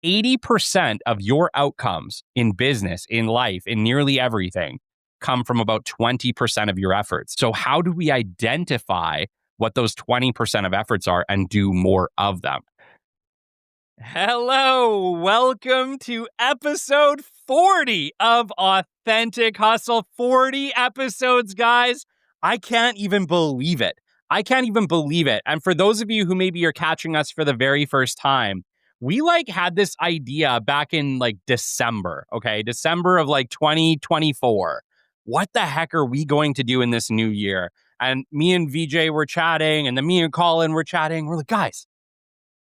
80% of your outcomes in business, in life, in nearly everything come from about 20% of your efforts. So how do we identify what those 20% of efforts are and do more of them? Hello, welcome to episode 40 of Authentic Hustle. 40 episodes, guys. I can't even believe it. And for those of you who maybe are catching us for the very first time, we had this idea back in December, okay? December of 2024. What the heck are we going to do in this new year? And me and VJ were chatting, and then me and Colin were chatting. We're like, guys,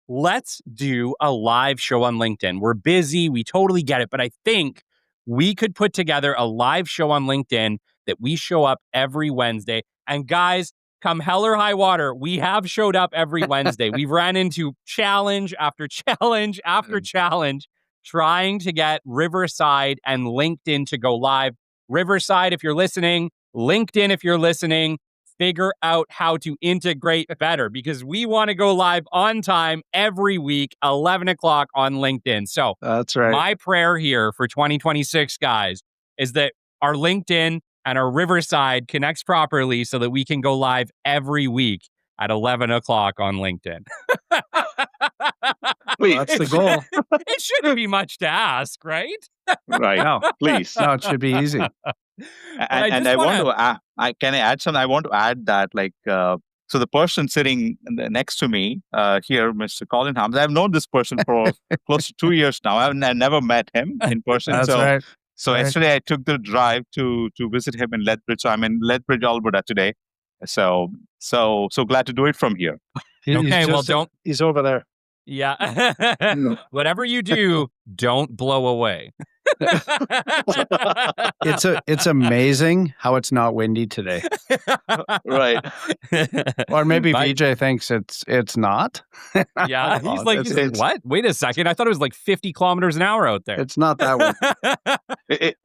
let's do a live show on LinkedIn. We're busy. We totally get it. But I think we could put together a live show on LinkedIn that we show up every Wednesday. And guys, come hell or high water, we have showed up every Wednesday. We've ran into challenge after challenge after challenge trying to get Riverside and LinkedIn to go live. Riverside, if you're listening, LinkedIn, if you're listening, figure out how to integrate better because we want to go live on time every week, 11 o'clock on LinkedIn. So that's right. My prayer here for 2026, guys, is that our LinkedIn and our Riverside connects properly so that we can go live every week at 11 o'clock on LinkedIn. Well, that's the goal. It shouldn't be much to ask, right? Right. No, please. No, it should be easy. And I want to add, can I add something? I want to add that so the person sitting next to me here, Mr. Colin Harms, I've known this person for close to 2 years now. I never met him in person. That's right. So yesterday I took the drive to visit him in Lethbridge. So I'm in Lethbridge, Alberta today. So glad to do it from here. He's over there. Yeah. Whatever you do, don't blow away. It's amazing how it's not windy today. Right. Or maybe VJ thinks it's not. Yeah. He's like, what? Wait a second. I thought it was 50 kilometers an hour out there. It's not that way.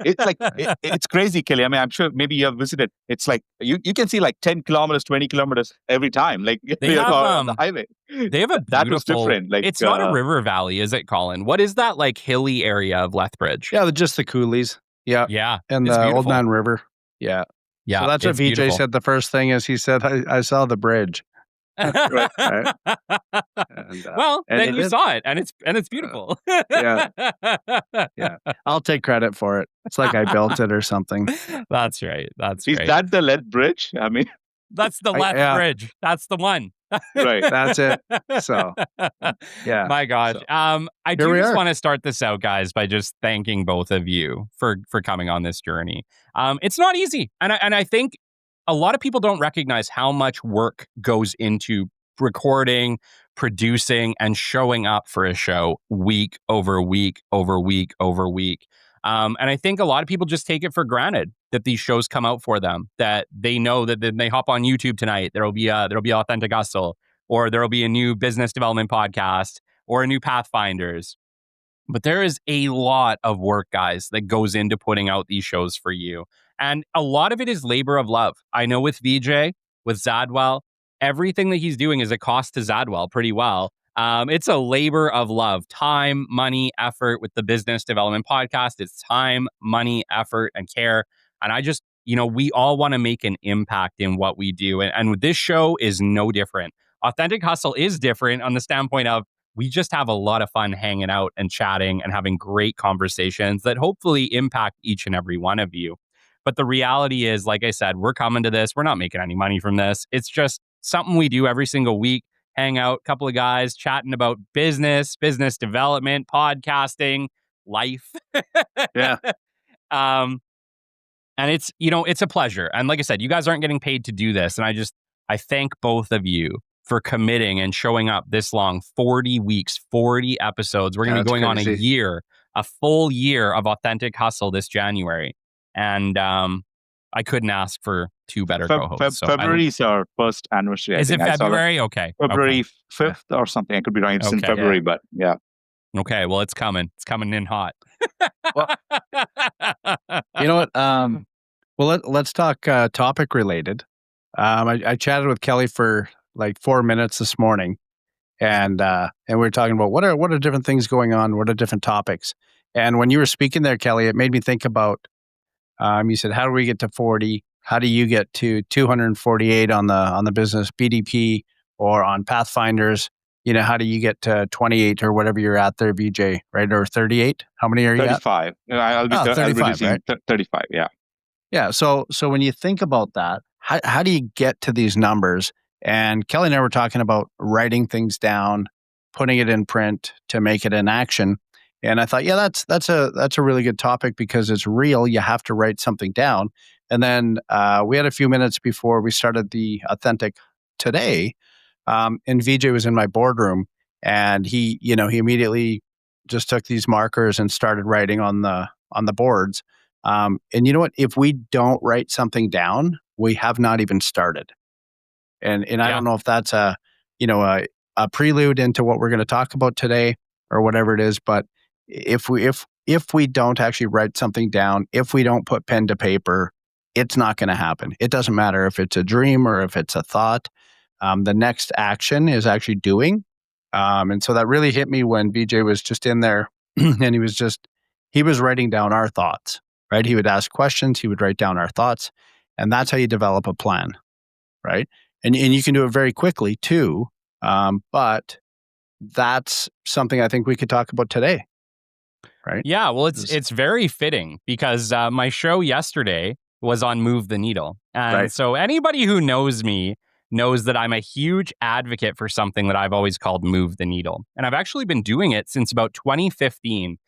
It's crazy, Kelly. I mean, I'm sure maybe you have visited. It's you can see 10 kilometers, 20 kilometers every time. They have, on the highway. They have a beautiful, that was different. It's not a river valley, is it, Colin? What is that hilly area of Lethbridge? Yeah, just the coulees. Yeah. Yeah. And the Old Man River. Yeah. Yeah. So that's what VJ said. The first thing is he said, I saw the bridge. Right. Well, then you saw it, and it's beautiful. Yeah. I'll take credit for it. It's like I built it or something. That's right. Is that the Leth Bridge? I mean, that's the Leth Bridge. That's the one. Right. That's it. So, yeah. My gosh. So, I do just want to start this out, guys, by just thanking both of you for coming on this journey. It's not easy. And I think a lot of people don't recognize how much work goes into recording, producing, and showing up for a show week over week over week over week. And I think a lot of people just take it for granted that these shows come out for them, that they know that they hop on YouTube tonight, there'll be Authentic Hustle, or there'll be a new business development podcast or a new Pathfinders. But there is a lot of work, guys, that goes into putting out these shows for you. And a lot of it is labor of love. I know with VJ, with Zadwell, everything that he's doing is a cost to Zadwell pretty well. It's a labor of love, time, money, effort with the business development podcast. It's time, money, effort, and care. And I just, we all want to make an impact in what we do. And this show is no different. Authentic Hustle is different on the standpoint of we just have a lot of fun hanging out and chatting and having great conversations that hopefully impact each and every one of you. But the reality is, like I said, we're coming to this. We're not making any money from this. It's just something we do every single week. Hang out, a couple of guys chatting about business development, podcasting, life. Yeah. And it's, it's a pleasure. And like I said, you guys aren't getting paid to do this. And I thank both of you for committing and showing up this long, 40 weeks, 40 episodes. We're going to be going crazy. On a full year of Authentic Hustle this January. And I couldn't ask for two better co-hosts. February is our first anniversary. Is it February? Okay. February 5th or something. I could be wrong. It's in February, but yeah. Okay. Well, it's coming. It's coming in hot. Well, you know what? Well, let's talk topic related. I chatted with Kelly for 4 minutes this morning, and we were talking about what are different things going on, what are different topics. And when you were speaking there, Kelly, it made me think about. You said, "How do we get to 40? How do you get to 248 on the business BDP or on Pathfinders? How do you get to 28 or whatever you're at there, VJ, right? Or 38? How many are you 35. I'll be 35, right? 35, yeah. Yeah. So when you think about that, how do you get to these numbers? And Kelly and I were talking about writing things down, putting it in print to make it an action. And I thought, yeah, that's a really good topic because it's real. You have to write something down. And then we had a few minutes before we started the Authentic today, and VJ was in my boardroom, and he immediately just took these markers and started writing on the boards. And you know what? If we don't write something down, we have not even started. And I don't know if that's a prelude into what we're going to talk about today or whatever it is, but if we don't actually write something down, if we don't put pen to paper, it's not going to happen. It doesn't matter if it's a dream or if it's a thought. The next action is actually doing. And so that really hit me when VJ was just in there and he was writing down our thoughts, right? He would ask questions, he would write down our thoughts, and that's how you develop a plan, right? And you can do it very quickly too. But that's something I think we could talk about today. Right? Yeah, well, it's very fitting because my show yesterday was on Move the Needle. And so anybody who knows me knows that I'm a huge advocate for something that I've always called Move the Needle. And I've actually been doing it since about 2015.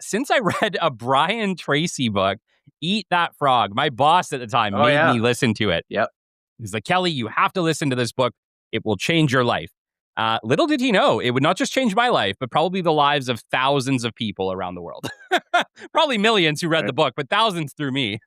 Since I read a Brian Tracy book, Eat That Frog. My boss at the time made me listen to it. Yep. He's like, Kelly, you have to listen to this book. It will change your life. Little did he know, it would not just change my life, but probably the lives of thousands of people around the world. Probably millions who read the book, but thousands through me.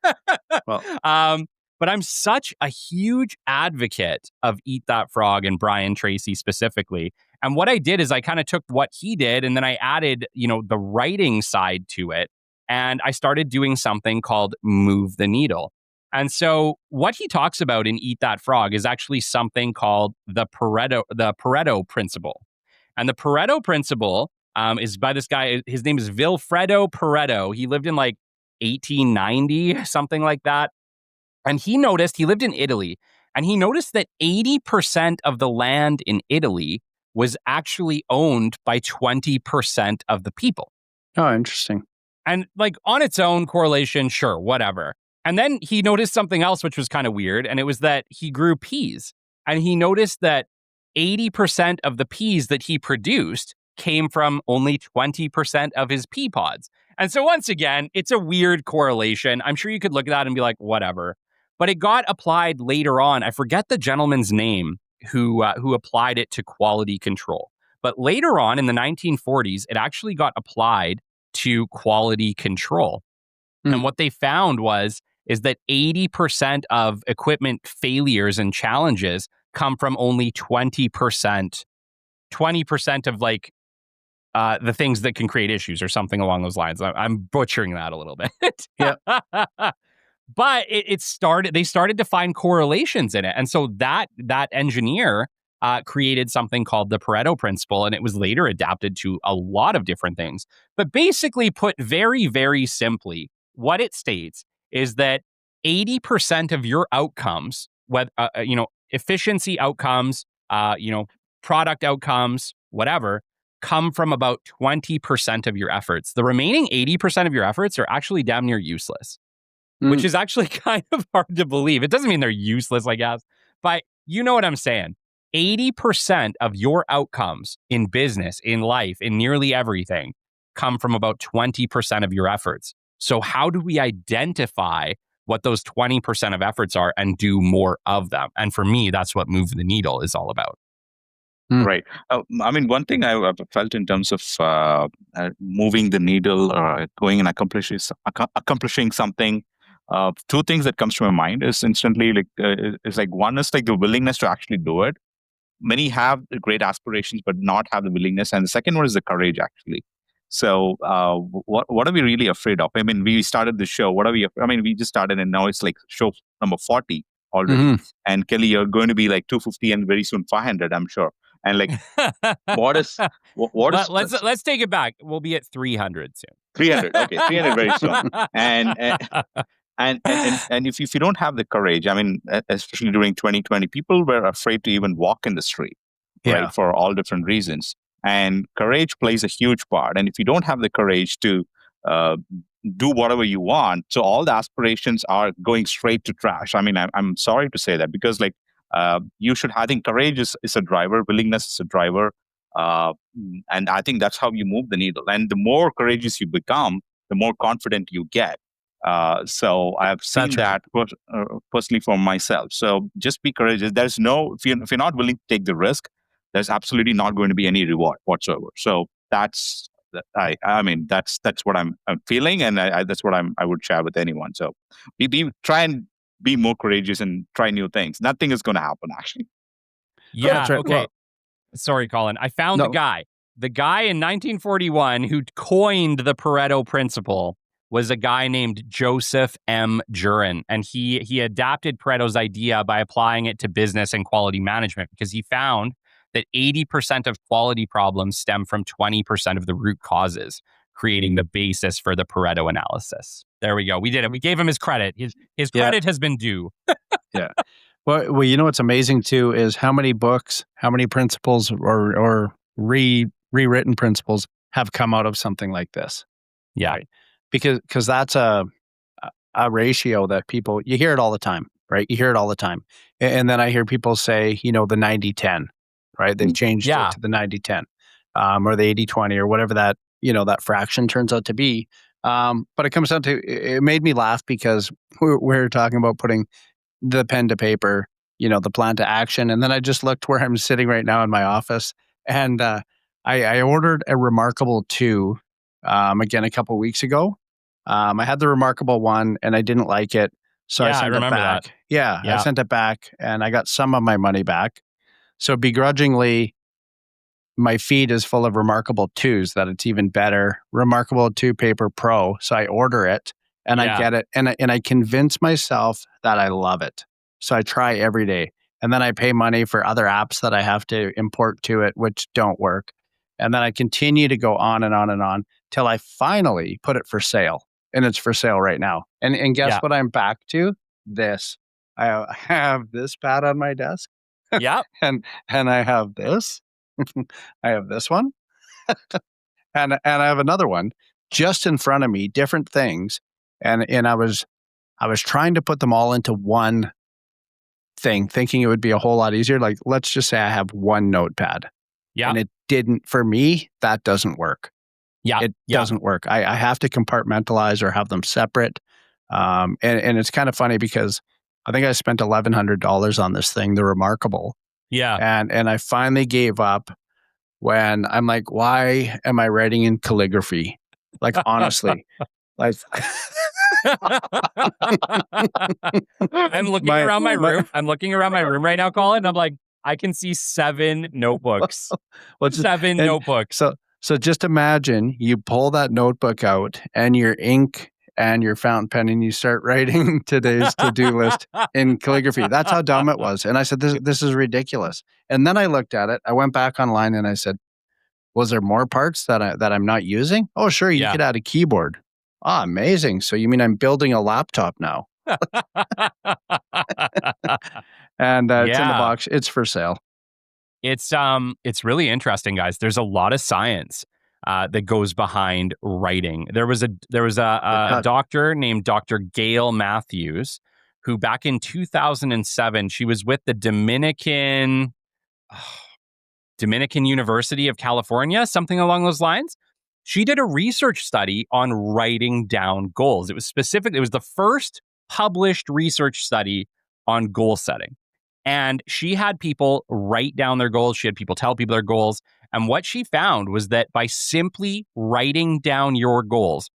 But I'm such a huge advocate of Eat That Frog and Brian Tracy specifically. And what I did is I kind of took what he did and then I added, the writing side to it. And I started doing something called Move the Needle. And so what he talks about in Eat That Frog is actually something called the Pareto Principle. And the Pareto Principle is by this guy. His name is Vilfredo Pareto. He lived in like 1890, something like that. And he lived in Italy, and he noticed that 80% of the land in Italy was actually owned by 20% of the people. Oh, interesting. And like on its own correlation, sure, whatever. And then he noticed something else, which was kind of weird. And it was that he grew peas. And he noticed that 80% of the peas that he produced came from only 20% of his pea pods. And so once again, it's a weird correlation. I'm sure you could look at that and be like, whatever. But it got applied later on. I forget the gentleman's name who applied it to quality control. But later on in the 1940s, it actually got applied to quality control. And what they found is that 80% of equipment failures and challenges come from only 20% of like the things that can create issues or something along those lines. I'm butchering that a little bit. Yeah. But they started to find correlations in it. And so that engineer created something called the Pareto Principle, and it was later adapted to a lot of different things. But basically put very, very simply, what it states is that 80% of your outcomes, whether efficiency outcomes, product outcomes, whatever, come from about 20% of your efforts. The remaining 80% of your efforts are actually damn near useless, which is actually kind of hard to believe. It doesn't mean they're useless, I guess, but you know what I'm saying. 80% of your outcomes in business, in life, in nearly everything come from about 20% of your efforts. So how do we identify what those 20% of efforts are and do more of them? And for me, that's what Move the Needle is all about. Right. I mean, one thing I've felt in terms of moving the needle or going and accomplishing something, two things that comes to my mind is instantly one is like the willingness to actually do it. Many have great aspirations, but not have the willingness. And the second one is the courage, actually. So what are we really afraid of? I mean, we started the show. We just started and now it's like show number 40 already. And Kelly, you're going to be like 250 and very soon 500, I'm sure. And like, what is let's take it back. We'll be at 300 soon. 300. Okay, 300 very soon. And if you don't have the courage, I mean, especially during 2020, people were afraid to even walk in the street, right? For all different reasons. And courage plays a huge part. And if you don't have the courage to do whatever you want, so all the aspirations are going straight to trash. I mean, I'm sorry to say that, because like I think courage is a driver, willingness is a driver. And I think that's how you move the needle. And the more courageous you become, the more confident you get. So I have seen that personally for myself. So just be courageous. If you're not willing to take the risk, there's absolutely not going to be any reward whatsoever. So that's what I'm feeling, and that's what I would share with anyone. So try and be more courageous and try new things. Nothing is going to happen, actually. Yeah. Right. Okay. Well, sorry, Colin. I found the guy. The guy in 1941 who coined the Pareto Principle was a guy named Joseph M. Jurin. And he adapted Pareto's idea by applying it to business and quality management, because he found that 80% of quality problems stem from 20% of the root causes, creating the basis for the Pareto analysis. There we go. We did it. We gave him his credit. His credit has been due. Yeah. Well, you know what's amazing too is how many books, how many principles or rewritten principles have come out of something like this. Yeah. Right? Because that's a ratio that you hear it all the time, right? You hear it all the time. And then I hear people say, the 90-10, right? They've changed it to the 90-10 or the 80-20 or whatever that, that fraction turns out to be. But it comes down to, it made me laugh because we're talking about putting the pen to paper, the plan to action. And then I just looked where I'm sitting right now in my office, and I ordered a Remarkable 2 again a couple of weeks ago. I had the Remarkable 1 and I didn't like it. So I sent it back. That. Yeah, I sent it back and I got some of my money back. So begrudgingly, my feed is full of Remarkable 2s that it's even better. Remarkable 2 Paper Pro. So I order it and I get it. And I convince myself that I love it. So I try every day. And then I pay money for other apps that I have to import to it, which don't work. And then I continue to go on and on and on till I finally put it for sale. And it's for sale right now. And guess what I'm back to? This. I have this pad on my desk. Yeah. and I have this. I have this one. and I have another one just in front of me, different things. And I was trying to put them all into one thing, thinking it would be a whole lot easier. Like, let's just say I have one notepad. Yeah. And it didn't, for me, that doesn't work. Yeah. It doesn't work. I have to compartmentalize or have them separate. And it's kind of funny because I think I spent $1,100 on this thing, the Remarkable. Yeah. And I finally gave up when I'm like, why am I writing in calligraphy? Like, honestly, like I'm looking around my room. I'm looking around my room right now, Colin. And I'm like, I can see 7 notebooks. Seven notebooks. So just imagine you pull that notebook out and your ink and your fountain pen and you start writing today's to-do list in calligraphy. That's how dumb it was. And I said, this is ridiculous. And then I looked at it. I went back online and I said, was there more parts that I'm not using? Oh, sure. You could add a keyboard. Ah, amazing. So you mean I'm building a laptop now? And it's in the box. It's for sale. It's really interesting, guys. There's a lot of science that goes behind writing. There was a doctor named Dr. Gail Matthews, who back in 2007, she was with the Dominican University of California, something along those lines. She did a research study on writing down goals. It was the first published research study on goal setting. And she had people write down their goals. She had people tell people their goals. And what she found was that by simply writing down your goals,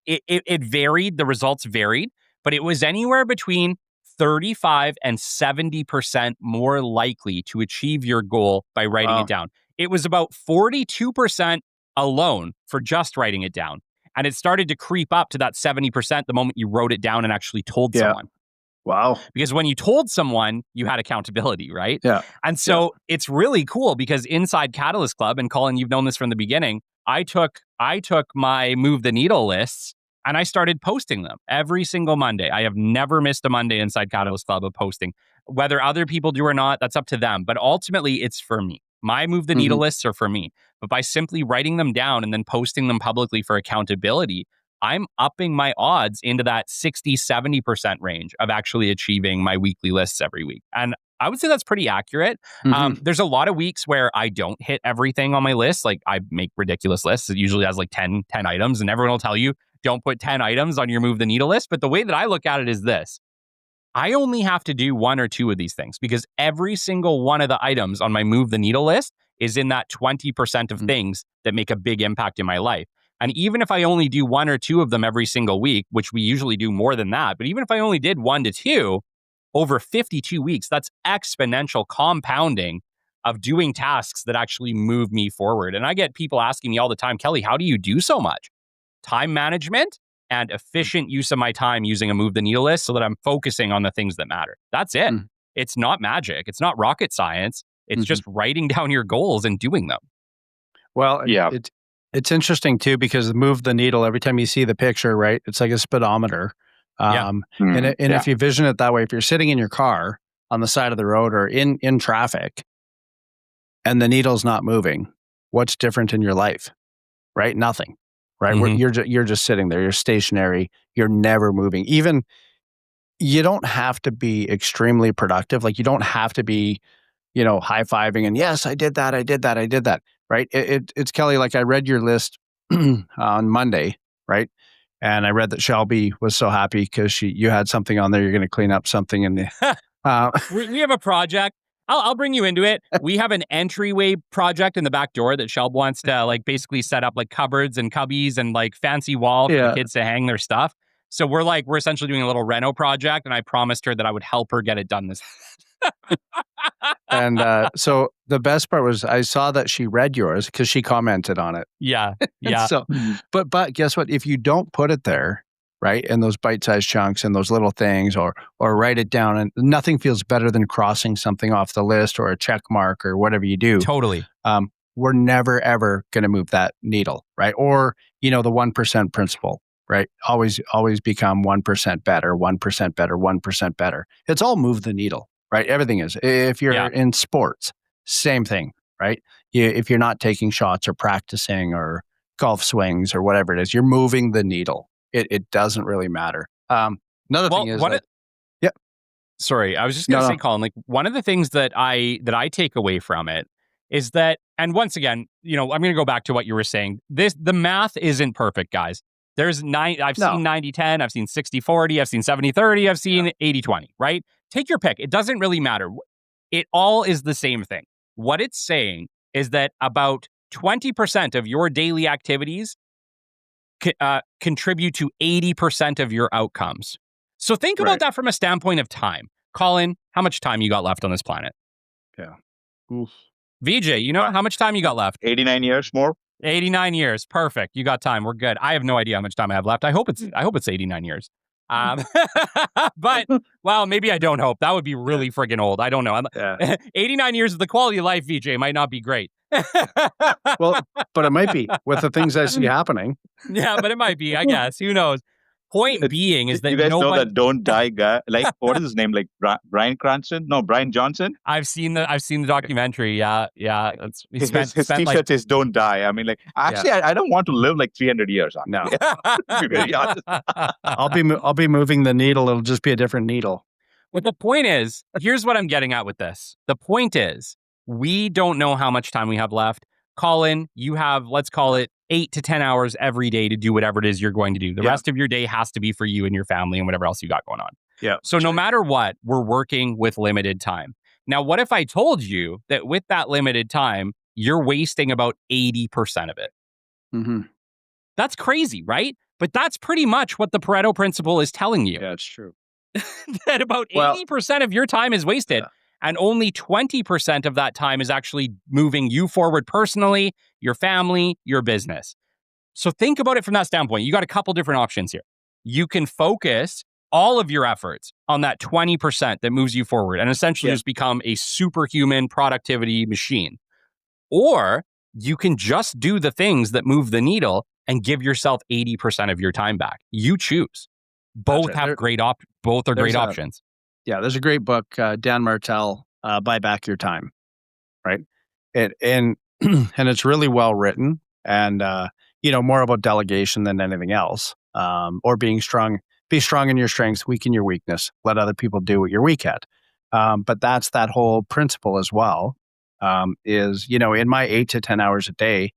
it varied, the results varied, but it was anywhere between 35 and 70% more likely to achieve your goal by writing it down. It was about 42% alone for just writing it down. And it started to creep up to that 70% the moment you wrote it down and actually told someone. Wow. Because when you told someone, you had accountability, right? Yeah. And so it's really cool because inside Catalyst Club, and Colin, you've known this from the beginning, I took my Move the Needle lists and I started posting them every single Monday. I have never missed a Monday inside Catalyst Club of posting. Whether other people do or not, that's up to them. But ultimately, it's for me. My Move the Needle lists are for me. But by simply writing them down and then posting them publicly for accountability, I'm upping my odds into that 60, 70% range of actually achieving my weekly lists every week. And I would say that's pretty accurate. There's a lot of weeks where I don't hit everything on my list. Like I make ridiculous lists. It usually has like 10 items, and everyone will tell you, don't put 10 items on your Move the Needle list. But the way that I look at it is this. I only have to do one or two of these things because every single one of the items on my Move the Needle list is in that 20% of things that make a big impact in my life. And even if I only do one or two of them every single week, which we usually do more than that, but even if I only did 1 to 2 over 52 weeks, that's exponential compounding of doing tasks that actually move me forward. And I get people asking me all the time, Kelly, how do you do so much? Time management and efficient use of my time using a Move the Needle list so that I'm focusing on the things that matter. That's it. It's not magic. It's not rocket science. It's just writing down your goals and doing them. Well, it's interesting too, because Move the Needle, every time you see the picture, right, it's like a speedometer. And if you vision it that way, if you're sitting in your car on the side of the road or in traffic and the needle's not moving, what's different in your life? Right? Nothing. Right? You're just sitting there. You're stationary. You're never moving. Even you don't have to be extremely productive. Like you don't have to be, high-fiving and yes, I did that. Right? It's Kelly, like I read your list on Monday, right? And I read that Shelby was so happy because you had something on there. You're going to clean up something in the. We have a project. I'll bring you into it. We have an entryway project in the back door that Shelb wants to like basically set up like cupboards and cubbies and like fancy wall for the kids to hang their stuff. So we're essentially doing a little reno project, and I promised her that I would help her get it done this. And so the best part was I saw that she read yours because she commented on it. Yeah. So, but guess what? If you don't put it there, right, in those bite-sized chunks and those little things, or write it down, and nothing feels better than crossing something off the list or a check mark or whatever you do. Totally. We're never ever going to move that needle, right? Or the 1% principle. Right? Always become 1% better, 1% better, 1% better. It's all move the needle, right? Everything is. If you're in sports, same thing, right? If you're not taking shots or practicing or golf swings or whatever it is, you're moving the needle. It doesn't really matter. Another thing is sorry, I was just going to say, Colin, like one of the things that I take away from it is that, and once again, I'm going to go back to what you were saying. The math isn't perfect, guys. I've seen 90-10, I've seen 60-40, I've seen 70-30, I've seen 80-20, right? Take your pick. It doesn't really matter. It all is the same thing. What it's saying is that about 20% of your daily activities contribute to 80% of your outcomes. So think about that from a standpoint of time. Colin, how much time you got left on this planet? Yeah. Oof. Vijay, how much time you got left? 89 years more. 89 years. Perfect. You got time. We're good. I have no idea how much time I have left. I hope it's 89 years. But, well, maybe I don't hope. That would be really friggin' old. I don't know. 89 years of the quality of life, VJ, might not be great. Well, but it might be with the things I see happening. Yeah, but it might be, I guess. Who knows? Point being is that you guys know that don't die guy. Like, what is his name? Like Brian Cranston? No, Brian Johnson. I've seen the documentary. Yeah. His T-shirt says "Don't die." I mean, like, actually, I don't want to live like 300 years. No, to be very honest. I'll be moving the needle. It'll just be a different needle. But the point is, here's what I'm getting at with this. The point is, we don't know how much time we have left. Colin, you have, let's call it 8 to 10 hours every day to do whatever it is you're going to do. The rest of your day has to be for you and your family and whatever else you got going on. Yeah. So no matter what, we're working with limited time. Now, what if I told you that with that limited time, you're wasting about 80% of it? Mm-hmm. That's crazy, right? But that's pretty much what the Pareto Principle is telling you. Yeah, it's true. That about 80% of your time is wasted. Yeah. And only 20% of that time is actually moving you forward personally, your family, your business. So think about it from that standpoint. You got a couple different options here. You can focus all of your efforts on that 20% that moves you forward and essentially just become a superhuman productivity machine. Or you can just do the things that move the needle and give yourself 80% of your time back. You choose. Both have great both are great options. Yeah, there's a great book, Dan Martell, Buy Back Your Time, right? And it's really well written, and more about delegation than anything else, or being strong. Be strong in your strengths, weak in your weakness. Let other people do what you're weak at. But that's that whole principle as well. Is in my 8 to 10 hours a day,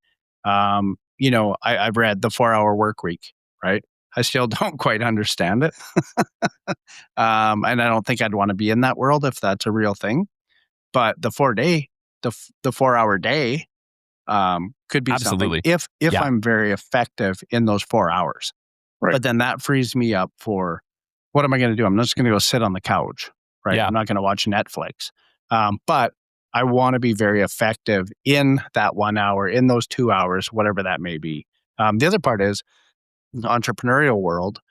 I've read the 4-hour work week, right? I still don't quite understand it. And I don't think I'd want to be in that world if that's a real thing. But the 4-hour day could be Absolutely. something if I'm very effective in those 4 hours. Right. But then that frees me up for what am I going to do? I'm not just going to go sit on the couch, right? Yeah. I'm not going to watch Netflix. But I want to be very effective in that 1 hour, in those 2 hours, whatever that may be. The other part is the entrepreneurial world.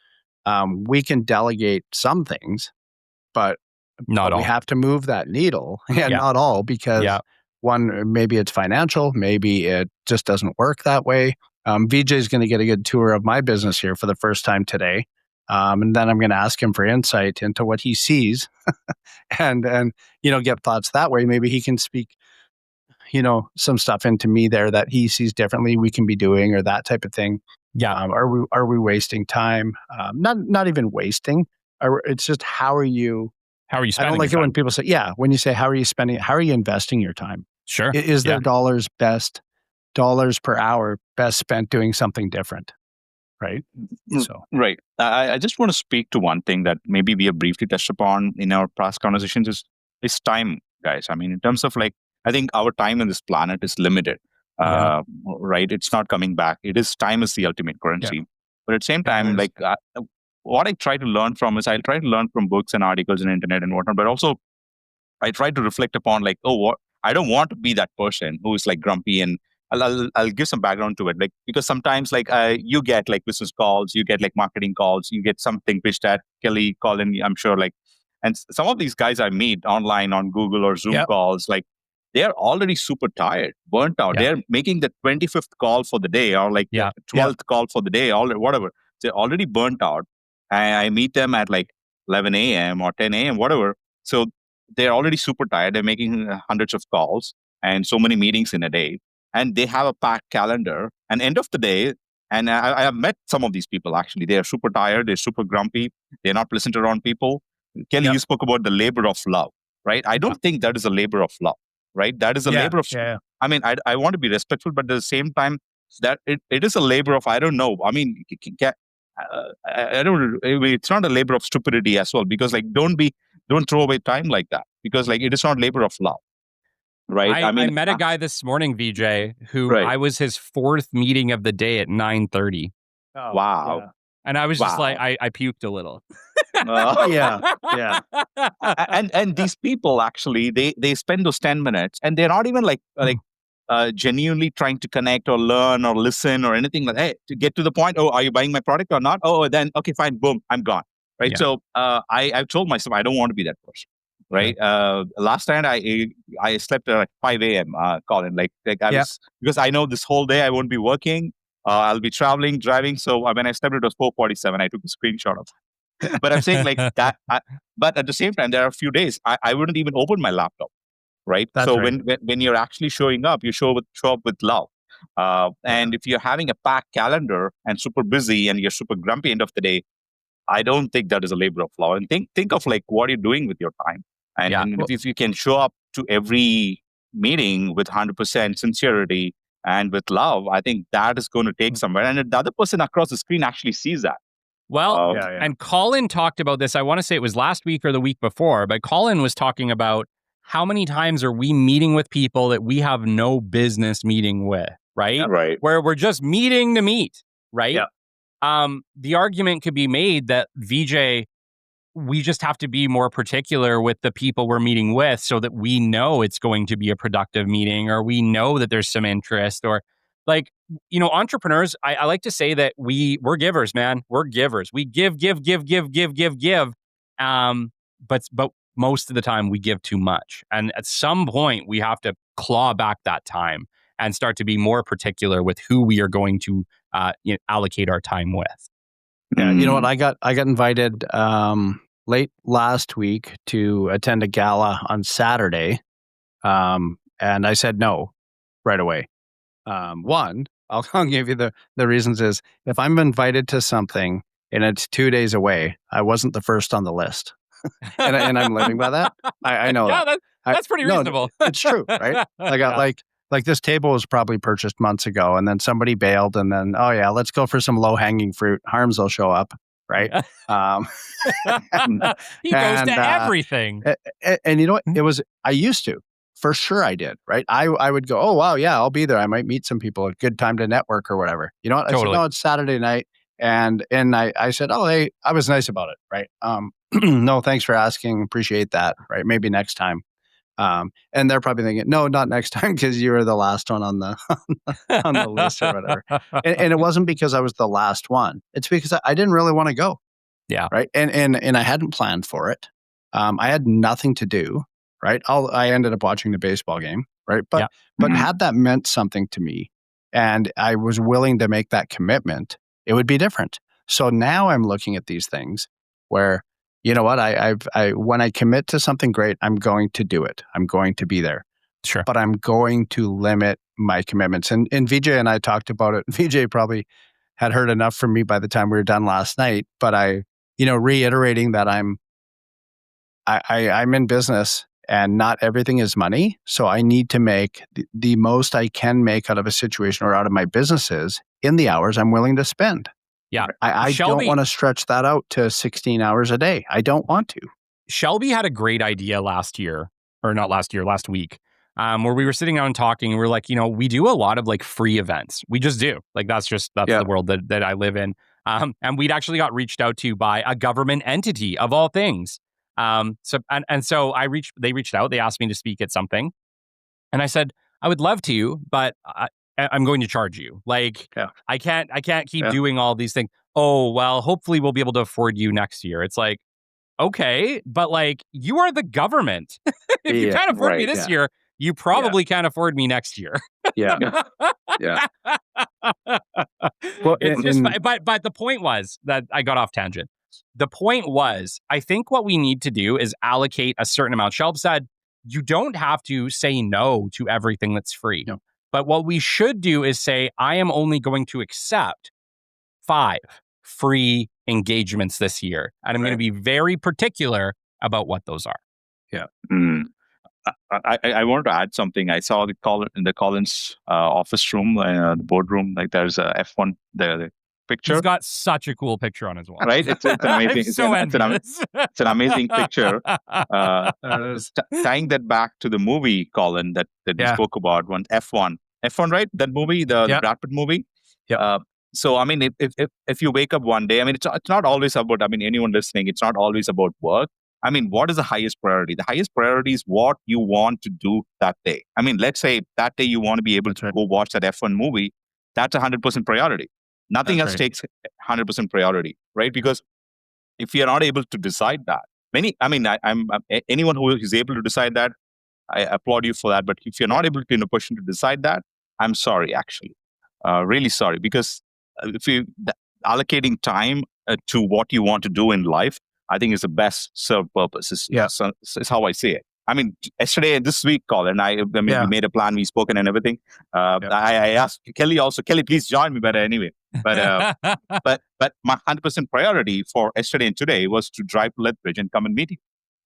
We can delegate some things, but not all. We have to move that needle. Not all, because one, maybe it's financial, maybe it just doesn't work that way. VJ is going to get a good tour of my business here for the first time today. And then I'm going to ask him for insight into what he sees and get thoughts that way. Maybe he can speak, some stuff into me there that he sees differently we can be doing, or that type of thing. Yeah. Are we wasting time? Not even wasting. It's just how are you spending I don't like it when people say, when you say, how are you investing your time? Sure. Is there dollars per hour best spent doing something different? Right. So right. I just want to speak to one thing that maybe we have briefly touched upon in our past conversations is time, guys. I mean, in terms of I think our time on this planet is limited. Right. It's not coming back. Time is the ultimate currency. Yeah. But at the same time, what I try to learn from is I try to learn from books and articles and internet and whatnot, but also I try to reflect upon I don't want to be that person who is grumpy, and I'll give some background to it. Because sometimes you get business calls, you get marketing calls, you get something pitched at Kelly, Colin, I'm sure and some of these guys I meet online on Google or Zoom calls, they're already super tired, burnt out. They're making the 25th call for the day or 12th call for the day or whatever. They're already burnt out. I meet them at 11 a.m. or 10 a.m., whatever. So they're already super tired. They're making hundreds of calls and so many meetings in a day. And they have a packed calendar. And end of the day, and I have met some of these people, actually. They are super tired. They're super grumpy. They're not pleasant around people. Kelly, you spoke about the labor of love, right? I don't think that is a labor of love, right? That is a labor of... I mean, I want to be respectful, but at the same time, that it is a labor of, I don't know. I mean, it's not a labor of stupidity as well, because don't throw away time like that, because it is not labor of love, right? I met a guy this morning, VJ, who I was his 4th meeting of the day at 9:30. Oh, wow. Yeah. And I was just I puked a little. And these people actually, they spend those 10 minutes and they're not even genuinely trying to connect or learn or listen or anything hey, to get to the point, oh, are you buying my product or not? Oh, then, okay, fine, boom, I'm gone. Right. Yeah. So I've told myself, I don't want to be that person. Right. Yeah. Last night I slept at 5 a.m. Colin, was, because I know this whole day I won't be working. I'll be traveling, driving. So when I slept, it was 4:47. I took a screenshot of it. But I'm saying that. But at the same time, there are a few days I wouldn't even open my laptop. Right. That's so right. when you're actually showing up, you show up with love. And if you're having a packed calendar and super busy and you're super grumpy end of the day, I don't think that is a labor of love. And think of what you're doing with your time. And if you can show up to every meeting with 100% sincerity and with love, I think that is going to take somewhere. And the other person across the screen actually sees that. Well, and Colin talked about this. I want to say it was last week or the week before, but Colin was talking about how many times are we meeting with people that we have no business meeting with, right? Yeah, right. Where we're just meeting to meet, right? Yeah. The argument could be made that VJ, we just have to be more particular with the people we're meeting with so that we know it's going to be a productive meeting, or we know that there's some interest, or entrepreneurs, I like to say that we're givers, man. We're givers. We give. But most of the time we give too much. And at some point we have to claw back that time and start to be more particular with who we are going to allocate our time with. Yeah, you know what? I got invited late last week to attend a gala on Saturday, and I said no right away. One, I'll give you the reasons is if I'm invited to something and it's 2 days away, I wasn't the first on the list, and I'm living by that. I know that. That's pretty reasonable. It's true, right? Like this table was probably purchased months ago, and then somebody bailed, and then let's go for some low hanging fruit. Harms will show up, right? He goes to everything. And you know what? I used to. For sure I did, right? I would go, oh, wow, yeah, I'll be there. I might meet some people. A good time to network or whatever. You know what? Totally. I said, no, it's Saturday night. And I said, oh, hey, I was nice about it, right? No, thanks for asking. Appreciate that, right? Maybe next time. And they're probably thinking, no, not next time because you were the last one on the on the list or whatever. And it wasn't because I was the last one. It's because I didn't really want to go. Yeah. Right. And I hadn't planned for it. I had nothing to do. Right. I ended up watching the baseball game. Right. But had that meant something to me and I was willing to make that commitment, it would be different. So now I'm looking at these things where, you know what, when I commit to something great, I'm going to do it. I'm going to be there. Sure. But I'm going to limit my commitments. And Vijay and I talked about it. Vijay probably had heard enough from me by the time we were done last night. But reiterating that I'm in business. And not everything is money. So I need to make the most I can make out of a situation or out of my businesses in the hours I'm willing to spend. Yeah. I don't want to stretch that out to 16 hours a day. I don't want to. Shelby had a great idea last week, where we were sitting down and talking. And we're like, we do a lot of like free events. We just do. Like, that's the world that I live in. And we'd actually got reached out to by a government entity of all things. So they reached out, they asked me to speak at something and I said, I would love to, but I'm going to charge you. Like, I can't keep doing all these things. Oh, well, hopefully we'll be able to afford you next year. It's like, okay, but like you are the government. If you can't afford me this year, you probably can't afford me next year. Yeah. Well, but the point was that I got off tangent. The point was, I think what we need to do is allocate a certain amount. Shelb said, you don't have to say no to everything that's free. No. But what we should do is say, I am only going to accept 5 free engagements this year. And I'm going to be very particular about what those are. Yeah. I wanted to add something. I saw in the Colin's office room, the boardroom, like there's a F1, the picture. He's got such a cool picture on his wall. Right? It's amazing. It's an amazing picture. Tying that back to the movie, Colin, that you spoke about, F1, right? That movie, the Brad Pitt movie. Yeah. So, I mean, if you wake up one day, I mean, it's not always about, I mean, anyone listening, it's not always about work. I mean, what is the highest priority? The highest priority is what you want to do that day. I mean, let's say that day you want to be able to go watch that F1 movie. That's 100% priority. Nothing else takes 100% priority, right? Because if you're not able to decide that, I'm anyone who is able to decide that, I applaud you for that. But if you're not able to be in a position to decide that, I'm sorry, actually, really sorry. Because if you allocating time to what you want to do in life, I think is the best served purpose. Is how I see it. I mean, yesterday and this week, Colin, we made a plan, we spoken and everything. I asked Kelly also, Kelly, please join me. But anyway, but my 100% priority for yesterday and today was to drive to Lethbridge and come and meet you.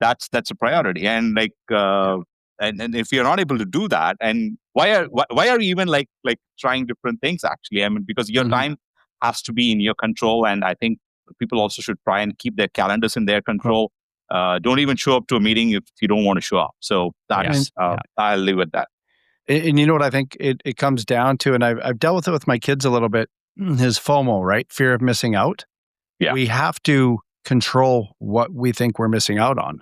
That's a priority. And like, and if you're not able to do that, and why are you even like trying different things? Actually, I mean, because your time has to be in your control, and I think people also should try and keep their calendars in their control. Don't even show up to a meeting if you don't want to show up. So that's I'll live with that. And you know what I think it comes down to, and I've dealt with it with my kids a little bit, is FOMO, right? Fear of missing out. Yeah. We have to control what we think we're missing out on.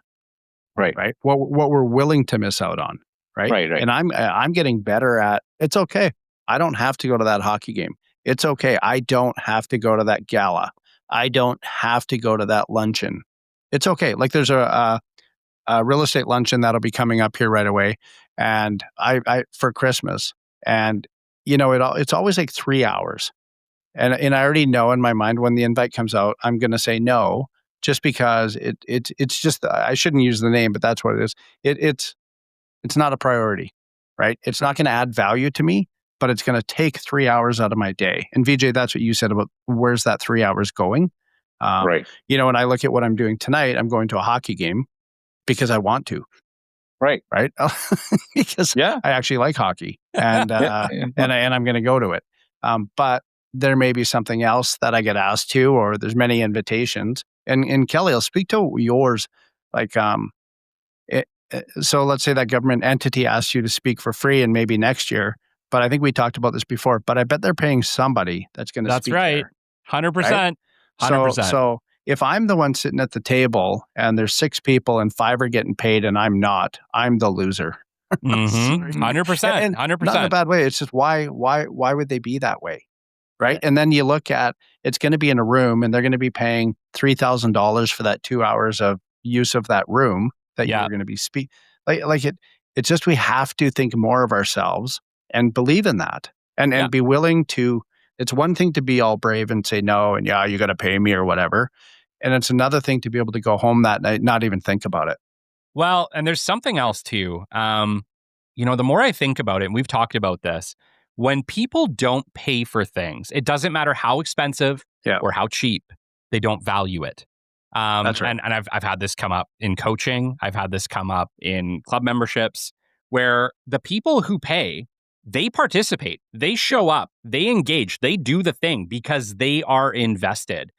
Right. Right. What we're willing to miss out on. Right. Right. And I'm getting better at, it's okay. I don't have to go to that hockey game. It's okay. I don't have to go to that gala. I don't have to go to that luncheon. It's okay. Like there's a real estate luncheon that'll be coming up here right away, and I for Christmas, and it's always like 3 hours, and I already know in my mind when the invite comes out, I'm going to say no, just because it's just I shouldn't use the name, but that's what it is. It's not a priority, right? It's not going to add value to me, but it's going to take 3 hours out of my day. And Vijay, that's what you said about where's that 3 hours going? Right. When I look at what I'm doing tonight, I'm going to a hockey game because I want to. Right. Because I actually like hockey, and and I'm going to go to it. But there may be something else that I get asked to, or there's many invitations. And Kelly, I'll speak to yours. Like, so let's say that government entity asks you to speak for free, and maybe next year. But I think we talked about this before. But I bet they're paying somebody that's going to speak. That's right, 100%. 100%. So if I'm the one sitting at the table and there's 6 people and 5 are getting paid and I'm not, I'm the loser. 100%. 100%. Not in a bad way. It's just why would they be that way? Right. And then you look at it's going to be in a room and they're going to be paying $3,000 for that 2 hours of use of that room that you're going to be it's just we have to think more of ourselves and believe in that and be willing to. It's one thing to be all brave and say no, and you got to pay me or whatever. And it's another thing to be able to go home that night, not even think about it. Well, and there's something else too. The more I think about it, and we've talked about this, when people don't pay for things, it doesn't matter how expensive or how cheap, they don't value it. That's right. And I've had this come up in coaching. I've had this come up in club memberships where the people who pay, they participate, they show up, they engage, they do the thing because they are invested.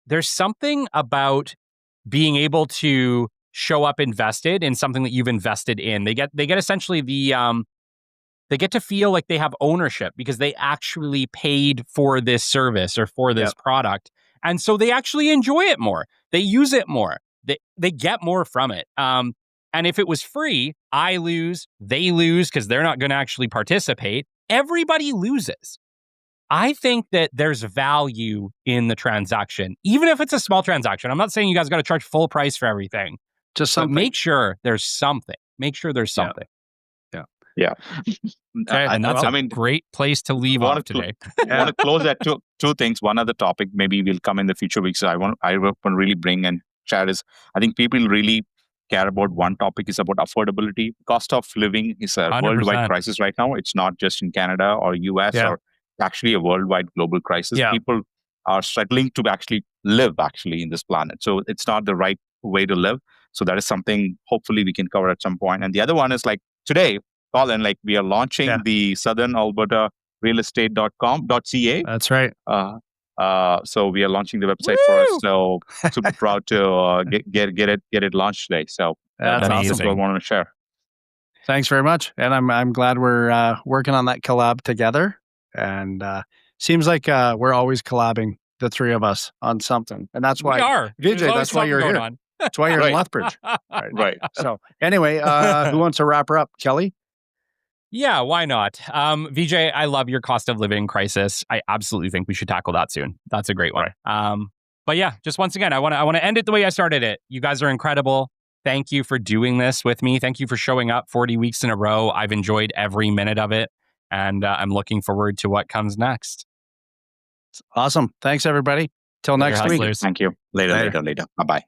There's something about being able to show up invested in something that you've invested in. They get essentially they get to feel like they have ownership because they actually paid for this service or for this product. And so they actually enjoy it more. They use it more. They get more from it. And if it was free, I lose, they lose because they're not going to actually participate. Everybody loses. I think that there's value in the transaction, even if it's a small transaction. I'm not saying you guys got to charge full price for everything. Just something. Make sure there's something. Make sure there's something. Yeah. And that's a great place to leave off today. I want to close at two things. One other topic, maybe will come in the future weeks. I want to really bring and share is, I think people really care about one topic is about affordability. Cost of living is a 100%. Worldwide crisis right now. It's not just in Canada or US or actually a worldwide global crisis. People are struggling to actually live in this planet. So it's not the right way to live. So that is something hopefully we can cover at some point. And the other one is like today, Colin, like we are launching the Southern Alberta realestate.com.ca. That's right. So we are launching the website for us. So super proud to get it launched today. So that's awesome. What I want to share. Thanks very much, and I'm glad we're working on that collab together. And seems like we're always collabing, the three of us, on something, and that's why we are. Vijay. That's why you're here. On. That's why you're in Lethbridge. Right. So anyway, who wants to wrap her up, Kelly? Yeah, why not? Vijay, I love your cost of living crisis. I absolutely think we should tackle that soon. That's a great one. Right. But yeah, just once again, I want to end it the way I started it. You guys are incredible. Thank you for doing this with me. Thank you for showing up 40 weeks in a row. I've enjoyed every minute of it, and I'm looking forward to what comes next. Awesome. Thanks, everybody. Till next week. Thank you. Later. Bye-bye.